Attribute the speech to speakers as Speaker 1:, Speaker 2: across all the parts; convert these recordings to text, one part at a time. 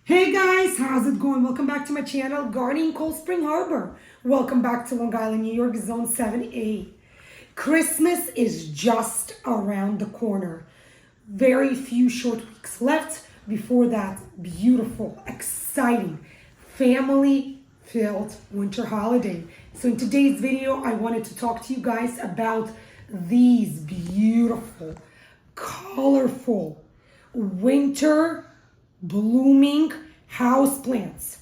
Speaker 1: Hey guys, how's it going? Welcome back to my channel, Gardening Cold Spring Harbor. Welcome back to Long Island, New York, Zone 7A. Christmas is just around the corner. Very few short weeks left before that beautiful, exciting, family-filled winter holiday. So in today's video, I wanted to talk to you guys about these beautiful, colorful, winter blooming house plants.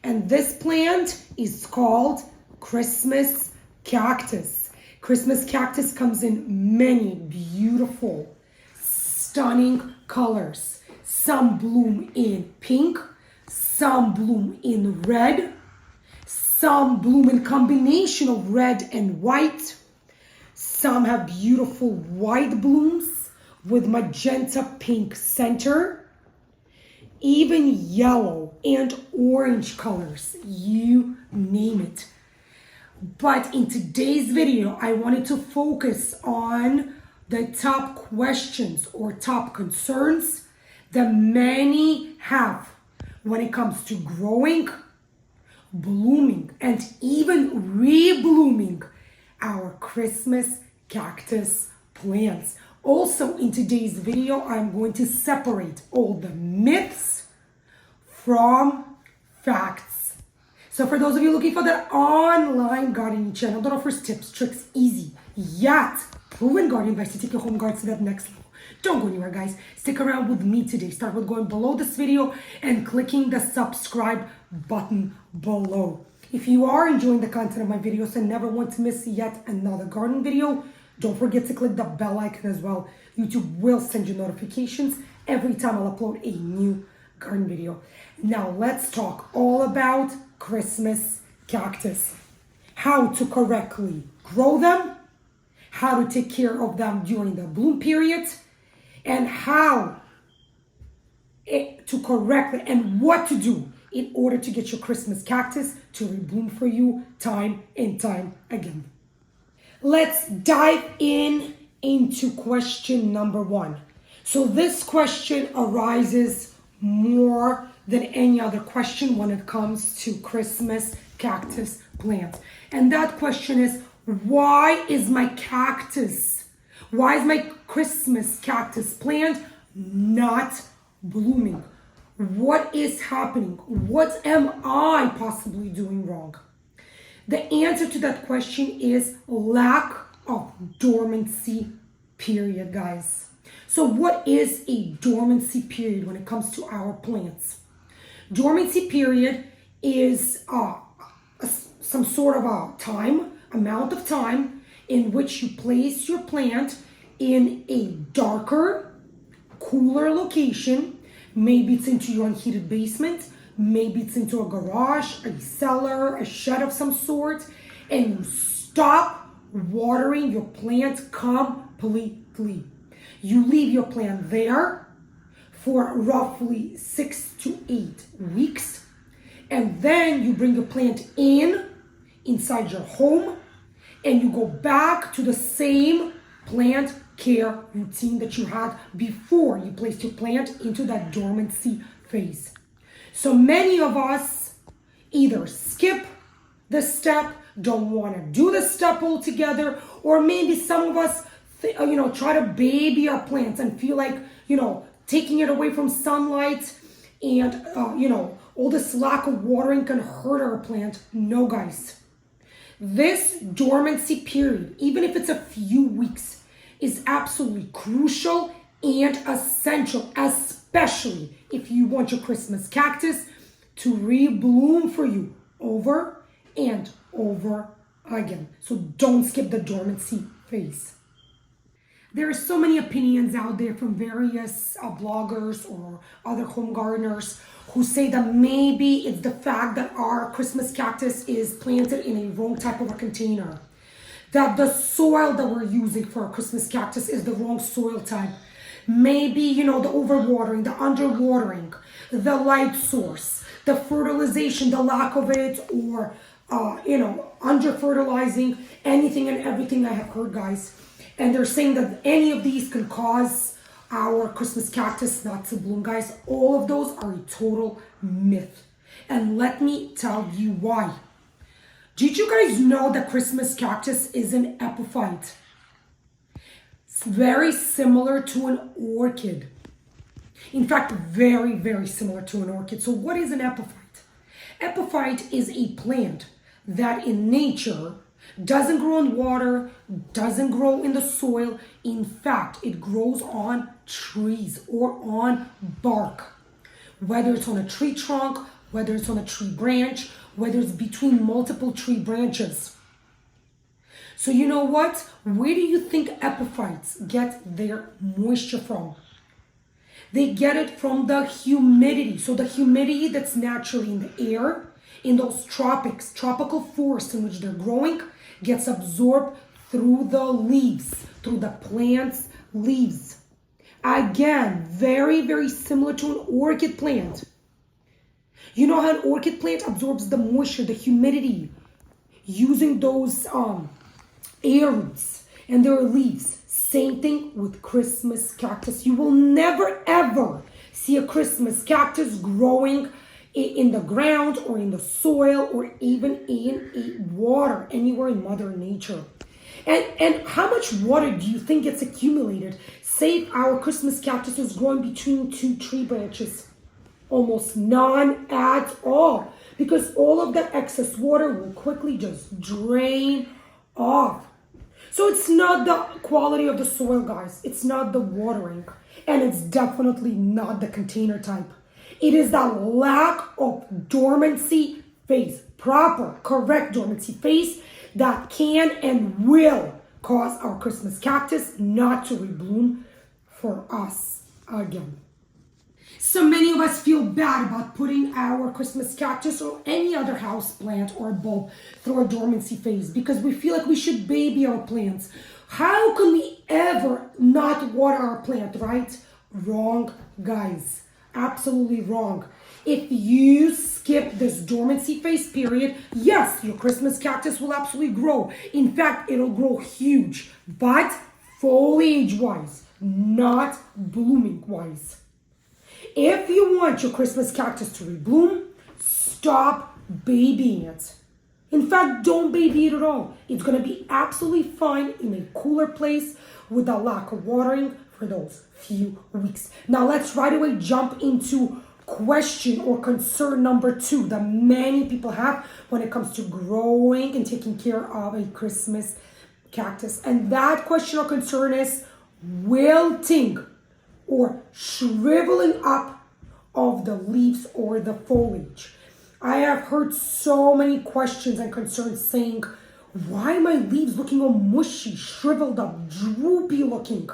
Speaker 1: And this plant is called Christmas cactus. Christmas cactus comes in many beautiful, stunning colors. Some bloom in pink, some bloom in red, some bloom in combination of red and white. Some have beautiful white blooms with magenta pink center. Even yellow and orange colors, you name it. But in today's video, I wanted to focus on the top questions or top concerns that many have when it comes to growing, blooming, and even re-blooming our Christmas cactus plants. Also, in today's video, I'm going to separate all the myths from facts. So for those of you looking for that online gardening channel that offers tips, tricks, easy, yet proven gardening advice to take your home garden to that next level. Don't go anywhere, guys. Stick around with me today. Start with going below this video and clicking the subscribe button below. If you are enjoying the content of my videos and never want to miss yet another garden video, don't forget to click the bell icon as well. YouTube will send you notifications every time I'll upload a new garden video. Now let's talk all about Christmas cactus. How to correctly grow them, how to take care of them during the bloom period, and how to correctly and what to do in order to get your Christmas cactus to rebloom for you time and time again. Let's dive into question number one. So this question arises more than any other question when it comes to Christmas cactus plants. And that question is, why is my Christmas cactus plant not blooming? What is happening? What am I possibly doing wrong? The answer to that question is lack of dormancy period, guys. So what is a dormancy period when it comes to our plants? Dormancy period is some sort of a amount of time in which you place your plant in a darker, cooler location. Maybe it's into your unheated basement. Maybe it's into a garage, a cellar, a shed of some sort, and you stop watering your plant completely. You leave your plant there for roughly 6 to 8 weeks, and then you bring your plant inside your home, and you go back to the same plant care routine that you had before you placed your plant into that dormancy phase. So many of us either skip the step, don't want to do the step altogether, or maybe some of us, try to baby our plants and feel like, taking it away from sunlight and, all this lack of watering can hurt our plant. No, guys. This dormancy period, even if it's a few weeks, is absolutely crucial and essential, especially if you want your Christmas cactus to rebloom for you over and over again. So don't skip the dormancy phase. There are so many opinions out there from various bloggers or other home gardeners who say that maybe it's the fact that our Christmas cactus is planted in a wrong type of a container, that the soil that we're using for our Christmas cactus is the wrong soil type. Maybe, the overwatering, the underwatering, the light source, the fertilization, the lack of it, or, under fertilizing, anything and everything I have heard, guys. And they're saying that any of these can cause our Christmas cactus not to bloom, guys. All of those are a total myth. And let me tell you why. Did you guys know that Christmas cactus is an epiphyte? It's very similar to an orchid. In fact, very, very similar to an orchid. So what is an epiphyte? Epiphyte is a plant that in nature doesn't grow in water, doesn't grow in the soil. In fact, it grows on trees or on bark. Whether it's on a tree trunk, whether it's on a tree branch, whether it's between multiple tree branches. So you know what? Where do you think epiphytes get their moisture from? They get it from the humidity. So the humidity that's naturally in the air, in those tropical forests in which they're growing, gets absorbed through the leaves, through the plant's leaves. Again, very, very similar to an orchid plant. You know how an orchid plant absorbs the moisture, the humidity, using those air roots and their leaves. Same thing with Christmas cactus. You will never ever see a Christmas cactus growing in the ground or in the soil or even in water, anywhere in Mother Nature. And how much water do you think gets accumulated? Say if our Christmas cactus is growing between two tree branches. Almost none at all, because all of the excess water will quickly just drain off. So it's not the quality of the soil, guys. It's not the watering. And it's definitely not the container type. It is the lack of dormancy phase, proper, correct dormancy phase that can and will cause our Christmas cactus not to rebloom for us again. So many of us feel bad about putting our Christmas cactus or any other house plant or bulb through a dormancy phase because we feel like we should baby our plants. How can we ever not water our plant, right? Wrong, guys. Absolutely wrong. If you skip this dormancy phase period, yes, your Christmas cactus will absolutely grow. In fact, it'll grow huge, but foliage-wise, not blooming-wise. If you want your Christmas cactus to rebloom, stop babying it. In fact, don't baby it at all. It's going to be absolutely fine in a cooler place with a lack of watering for those few weeks. Now let's right away jump into question or concern number 2 that many people have when it comes to growing and taking care of a Christmas cactus. And that question or concern is wilting or shriveling up of the leaves or the foliage. I have heard so many questions and concerns saying, why are my leaves looking all mushy, shriveled up, droopy looking?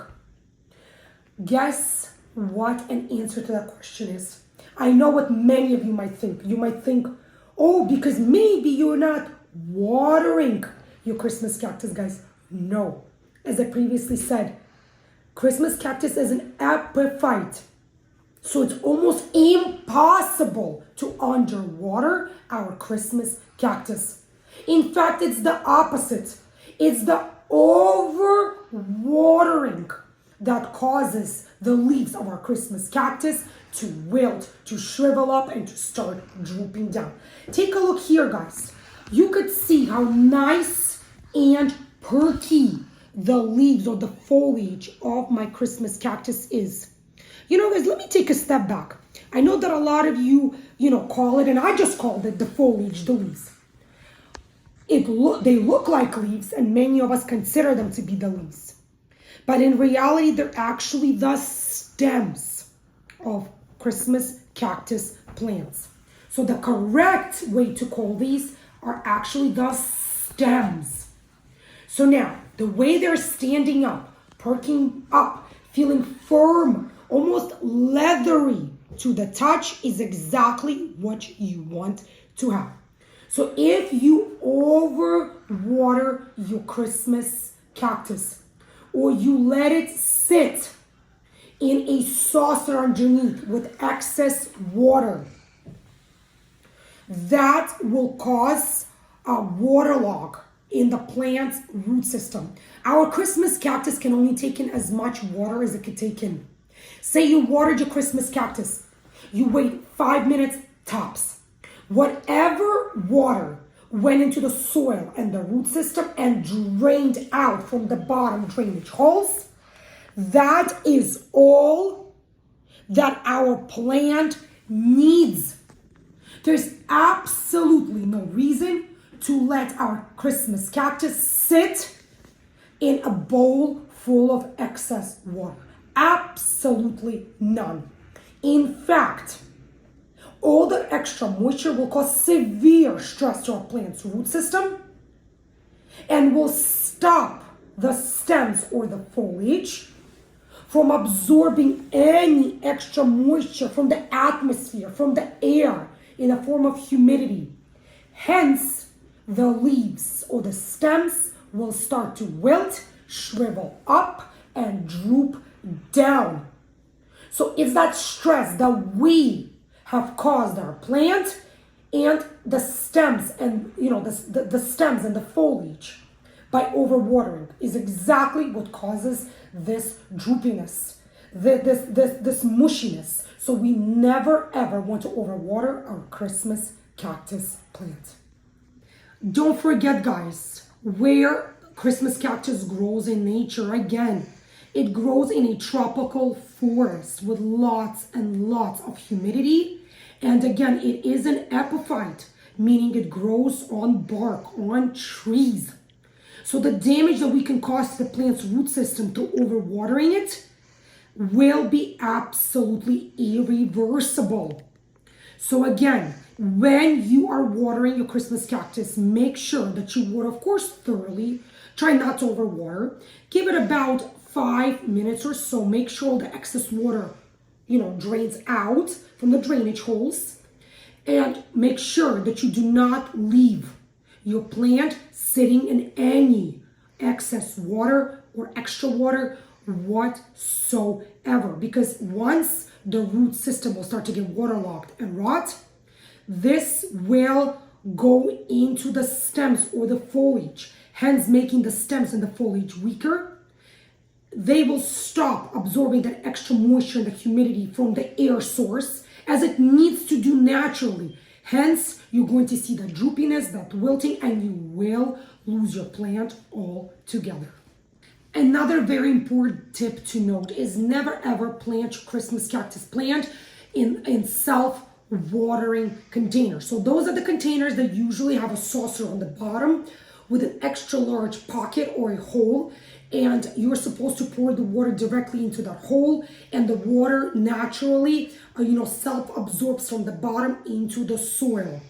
Speaker 1: Guess what an answer to that question is? I know what many of you might think. You might think, oh, because maybe you're not watering your Christmas cactus, guys. No. As I previously said, Christmas cactus is an epiphyte. So it's almost impossible to underwater our Christmas cactus. In fact, it's the opposite. It's the overwatering that causes the leaves of our Christmas cactus to wilt, to shrivel up, and to start drooping down. Take a look here, guys. You could see how nice and perky the leaves or the foliage of my Christmas cactus is. You know, guys, let me take a step back. I know that a lot of you, call it, and I just called it the foliage, the leaves. They look like leaves, and many of us consider them to be the leaves. But in reality, they're actually the stems of Christmas cactus plants. So the correct way to call these are actually the stems. So now, the way they're standing up, perking up, feeling firm, almost leathery to the touch is exactly what you want to have. So if you overwater your Christmas cactus or you let it sit in a saucer underneath with excess water, that will cause a waterlog in the plant's root system. Our Christmas cactus can only take in as much water as it could take in. Say you watered your Christmas cactus. You wait 5 minutes tops. Whatever water went into the soil and the root system and drained out from the bottom drainage holes, that is all that our plant needs. There's absolutely no reason to let our Christmas cactus sit in a bowl full of excess water. Absolutely none. In fact, all the extra moisture will cause severe stress to our plant's root system and will stop the stems or the foliage from absorbing any extra moisture from the atmosphere, from the air, in the form of humidity. Hence, the leaves or the stems will start to wilt, shrivel up, and droop down. So it's that stress that we have caused our plant and the stems and the stems and the foliage by overwatering is exactly what causes this droopiness, this mushiness. So we never ever want to overwater our Christmas cactus plant. Don't forget, guys, where Christmas cactus grows in nature. Again, it grows in a tropical forest with lots and lots of humidity. And again, it is an epiphyte, meaning it grows on bark, on trees. So the damage that we can cause to the plant's root system through overwatering it will be absolutely irreversible. So again, when you are watering your Christmas cactus, make sure that you water, of course, thoroughly. Try not to overwater. Give it about 5 minutes or so. Make sure the excess water, drains out from the drainage holes. And make sure that you do not leave your plant sitting in any excess water or extra water whatsoever. Because once the root system will start to get waterlogged and rot, this will go into the stems or the foliage, hence making the stems and the foliage weaker. They will stop absorbing that extra moisture and the humidity from the air source as it needs to do naturally. Hence, you're going to see that droopiness, that wilting, and you will lose your plant altogether. Another very important tip to note is never ever plant your Christmas cactus plant in self-watering containers. So those are the containers that usually have a saucer on the bottom with an extra large pocket or a hole, and you're supposed to pour the water directly into that hole, and the water naturally self-absorbs from the bottom into the soil.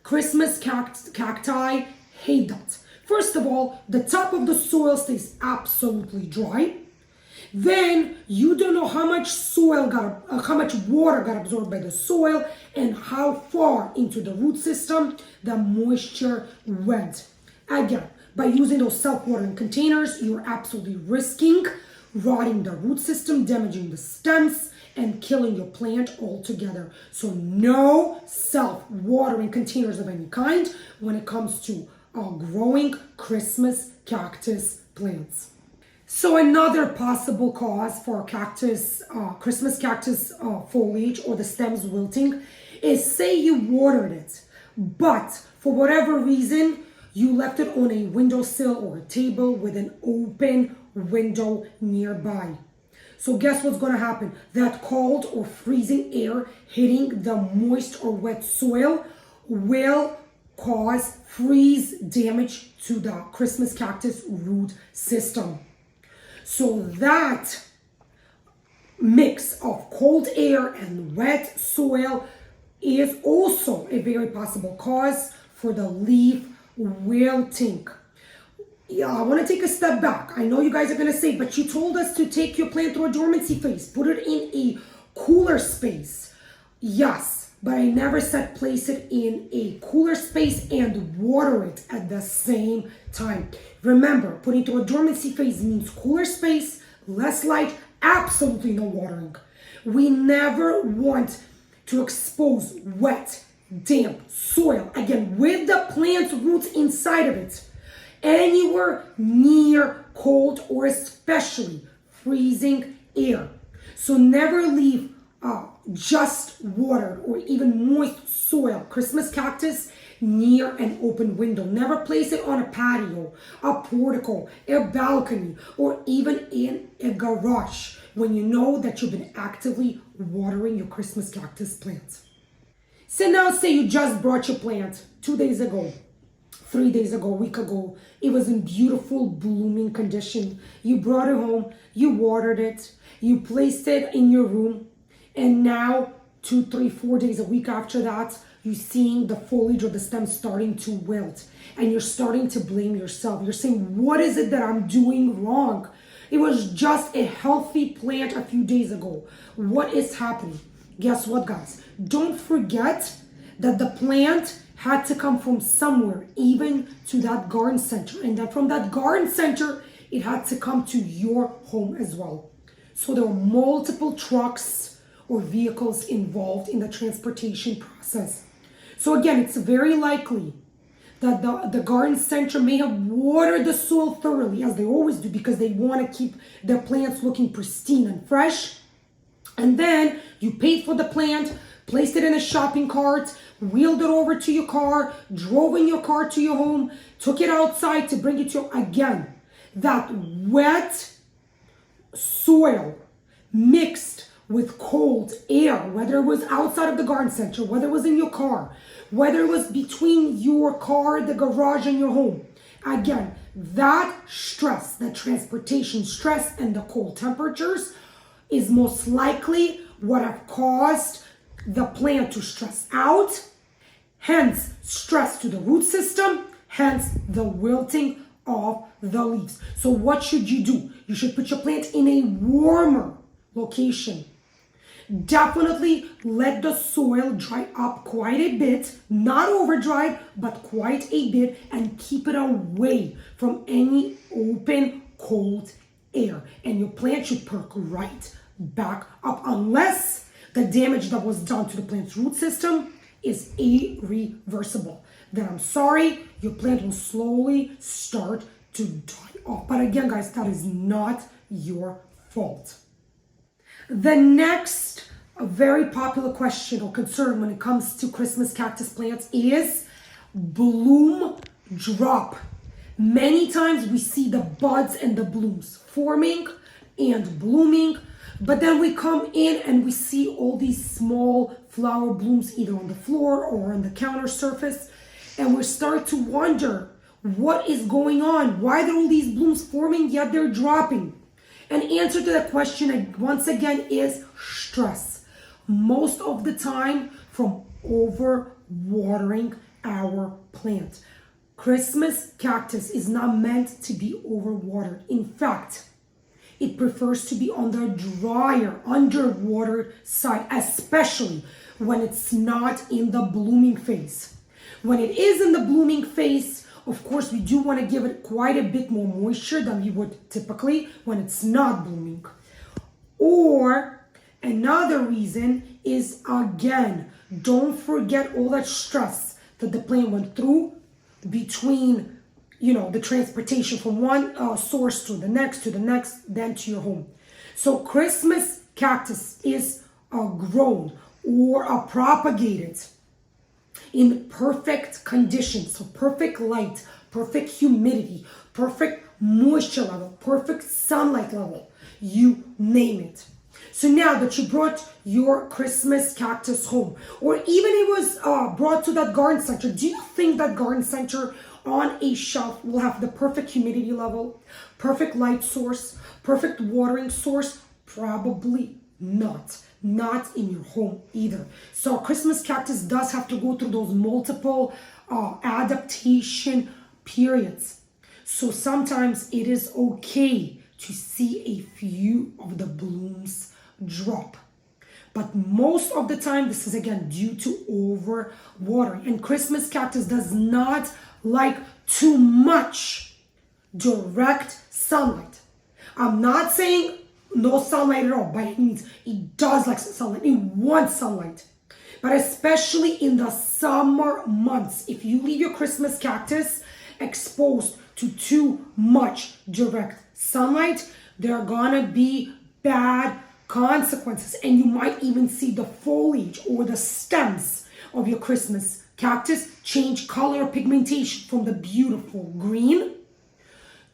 Speaker 1: Christmas cacti hate that. First of all, the top of the soil stays absolutely dry. Then you don't know how much how much water got absorbed by the soil and how far into the root system the moisture went. Again, by using those self-watering containers, you're absolutely risking rotting the root system, damaging the stems, and killing your plant altogether. So no self-watering containers of any kind when it comes to growing Christmas cactus plants. So another possible cause for Christmas cactus foliage or the stems wilting is, say you watered it, but for whatever reason, you left it on a windowsill or a table with an open window nearby. So guess what's going to happen? That cold or freezing air hitting the moist or wet soil will cause freeze damage to the Christmas cactus root system. So that mix of cold air and wet soil is also a very possible cause for the leaf wilting. Yeah, I want to take a step back. I know you guys are going to say, but you told us to take your plant through a dormancy phase, put it in a cooler space. Yes, but I never said place it in a cooler space and water it at the same time. Remember, putting through a dormancy phase means cooler space, less light, absolutely no watering. We never want to expose wet, damp soil, again, with the plant's roots inside of it, anywhere near cold or especially freezing air. So never leave just watered or even moist soil Christmas cactus near an open window. Never place it on a patio, a portico, a balcony, or even in a garage when you know that you've been actively watering your Christmas cactus plants. So now say you just brought your plant 2 days ago, 3 days ago, a week ago. It was in beautiful blooming condition. You brought it home, you watered it, you placed it in your room, and now 2, 3, 4 days, a week after that, you're seeing the foliage or the stem starting to wilt, and you're starting to blame yourself. You're saying, what is it that I'm doing wrong? It was just a healthy plant a few days ago. What is happening? Guess what, guys? Don't forget that the plant had to come from somewhere, even to that garden center. And that from that garden center, it had to come to your home as well. So there were multiple trucks or vehicles involved in the transportation process. So again, it's very likely that the garden center may have watered the soil thoroughly, as they always do, because they want to keep their plants looking pristine and fresh. And then you paid for the plant, placed it in a shopping cart, wheeled it over to your car, drove in your car to your home, took it outside to bring it to, again, that wet soil mixed with cold air, whether it was outside of the garden center, whether it was in your car, whether it was between your car, the garage, and your home. Again, that stress, that transportation stress and the cold temperatures is most likely what have caused the plant to stress out, hence stress to the root system, hence the wilting of the leaves. So what should you do? You should put your plant in a warmer location. Definitely let the soil dry up quite a bit, not over dry, but quite a bit, and keep it away from any open, cold air. And your plant should perk right back up, unless the damage that was done to the plant's root system is irreversible. Then I'm sorry, your plant will slowly start to die off. But again, guys, that is not your fault. The next very popular question or concern when it comes to Christmas cactus plants is bloom drop. Many times we see the buds and the blooms forming and blooming, but then we come in and we see all these small flower blooms either on the floor or on the counter surface, and we start to wonder what is going on. Why are all these blooms forming yet they're dropping? An answer to that question, once again, is stress. Most of the time from over watering our plant. Christmas cactus is not meant to be overwatered. In fact, it prefers to be on the drier, underwatered side, especially when it's not in the blooming phase. When it is in the blooming phase, of course, we do want to give it quite a bit more moisture than we would typically when it's not blooming. Or another reason is, again, don't forget all that stress that the plant went through between, the transportation from one source to the next, then to your home. So Christmas cactus is grown or propagated in perfect conditions, so perfect light, perfect humidity, perfect moisture level, perfect sunlight level, you name it. So now that you brought your Christmas cactus home, or even it was brought to that garden center, do you think that garden center on a shelf will have the perfect humidity level, perfect light source, perfect watering source? Probably not. Not in your home either. So Christmas cactus does have to go through those multiple adaptation periods. So sometimes it is okay to see a few of the blooms drop. But most of the time, this is again due to over watering. And Christmas cactus does not like too much direct sunlight. I'm not saying no sunlight at all, by any means. It does like sunlight. It wants sunlight. But especially in the summer months, if you leave your Christmas cactus exposed to too much direct sunlight, there are gonna be bad consequences, and you might even see the foliage or the stems of your Christmas cactus change color or pigmentation from the beautiful green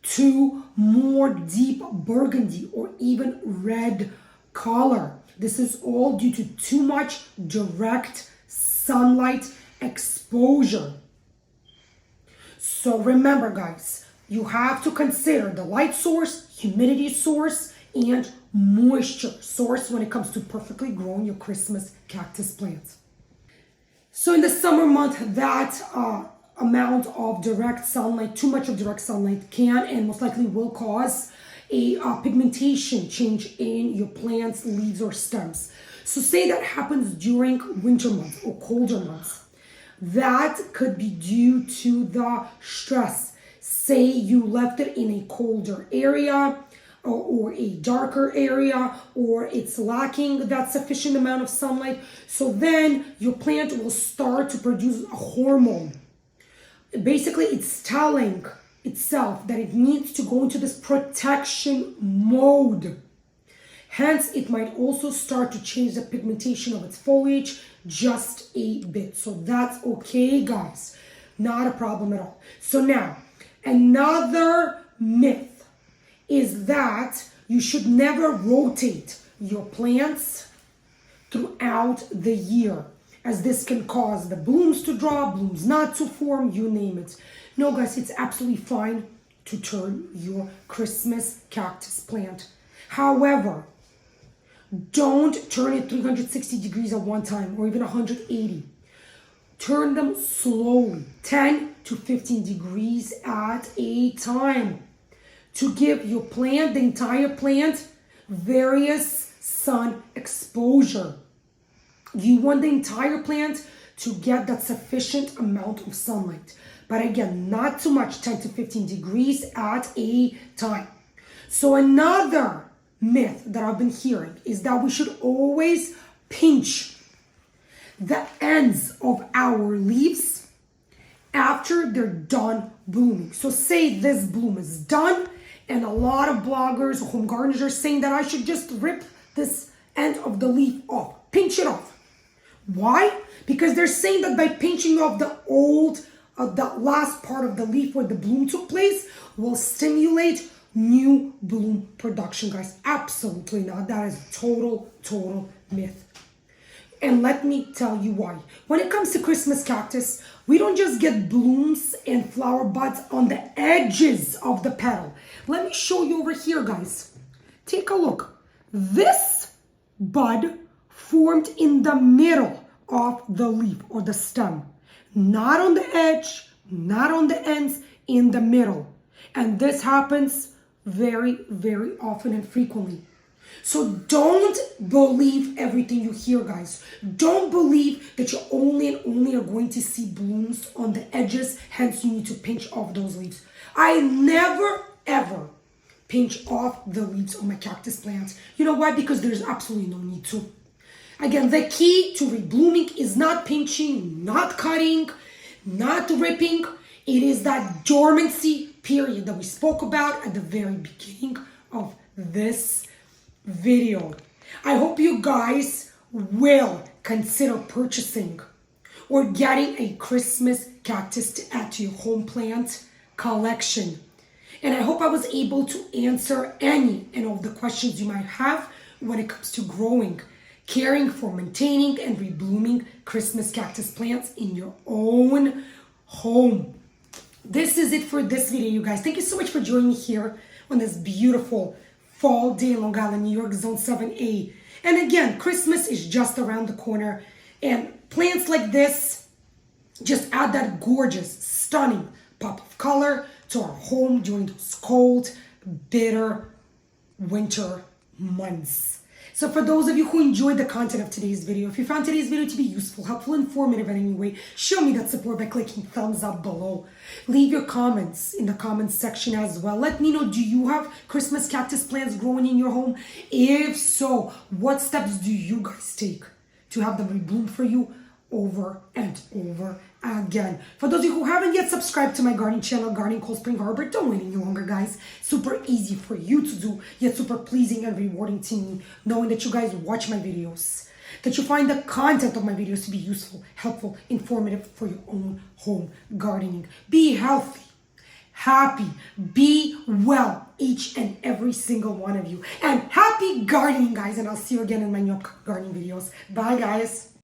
Speaker 1: to more deep burgundy or even red color. This is all due to too much direct sunlight exposure. So remember, guys, you have to consider the light source, humidity source, and moisture source when it comes to perfectly growing your Christmas cactus plants. So in the summer month, that amount of direct sunlight, too much of direct sunlight can and most likely will cause a pigmentation change in your plant's leaves or stems. So say that happens during winter months or colder months. That could be due to the stress. Say you left it in a colder area or a darker area, or it's lacking that sufficient amount of sunlight. So then your plant will start to produce a hormone. Basically, it's telling itself that it needs to go into this protection mode. Hence, it might also start to change the pigmentation of its foliage just a bit. So that's okay, guys. Not a problem at all. So now, another myth is that you should never rotate your plants throughout the year, as this can cause the blooms to drop, blooms not to form, you name it. No, guys, it's absolutely fine to turn your Christmas cactus plant. However, don't turn it 360 degrees at one time or even 180. Turn them slowly, 10 to 15 degrees at a time, to give your plant, the entire plant, various sun exposure. You want the entire plant to get that sufficient amount of sunlight. But again, not too much, 10 to 15 degrees at a time. So another myth that I've been hearing is that we should always pinch the ends of our leaves after they're done blooming. So say this bloom is done, and a lot of bloggers or home gardeners are saying that I should just rip this end of the leaf off, pinch it off. Why? Because they're saying that by pinching off the last part of the leaf where the bloom took place will stimulate new bloom production, guys. Absolutely not. That is a total myth. And let me tell you why. When it comes to Christmas cactus, we don't just get blooms and flower buds on the edges of the petal. Let me show you over here, guys. Take a look. This bud formed in the middle of the leaf or the stem. Not on the edge, not on the ends, in the middle. And this happens very often and frequently. So don't believe everything you hear, guys. Don't believe that you only are going to see blooms on the edges, hence you need to pinch off those leaves. I never ever pinch off the leaves on my cactus plants. You know why? Because there's absolutely no need to. Again, the key to reblooming is not pinching, not cutting, not ripping. It is that dormancy period that we spoke about at the very beginning of this video. I hope you guys will consider purchasing or getting a Christmas cactus to add to your home plant collection. And I hope I was able to answer any and all the questions you might have when it comes to growing, caring for, maintaining, and reblooming Christmas cactus plants in your own home. This is it for this video, you guys. Thank you so much for joining me here on this beautiful fall day in Long Island, New York, Zone 7A. And again, Christmas is just around the corner, and plants like this just add that gorgeous, stunning pop of color to our home during those cold, bitter winter months. So for those of you who enjoyed the content of today's video, if you found today's video to be useful, helpful, informative in any way, show me that support by clicking thumbs up below. Leave your comments in the comments section as well. Let me know, do you have Christmas cactus plants growing in your home? If so, what steps do you guys take to have them rebloom for you over and over again. For those of you who haven't yet subscribed to my gardening channel, Gardening Cold Spring Harbor, don't wait any longer, guys. Super easy for you to do, yet super pleasing and rewarding to me, knowing that you guys watch my videos, that you find the content of my videos to be useful, helpful, informative for your own home gardening. Be healthy, happy, be well, each and every single one of you. And happy gardening, guys. And I'll see you again in my new gardening videos. Bye, guys.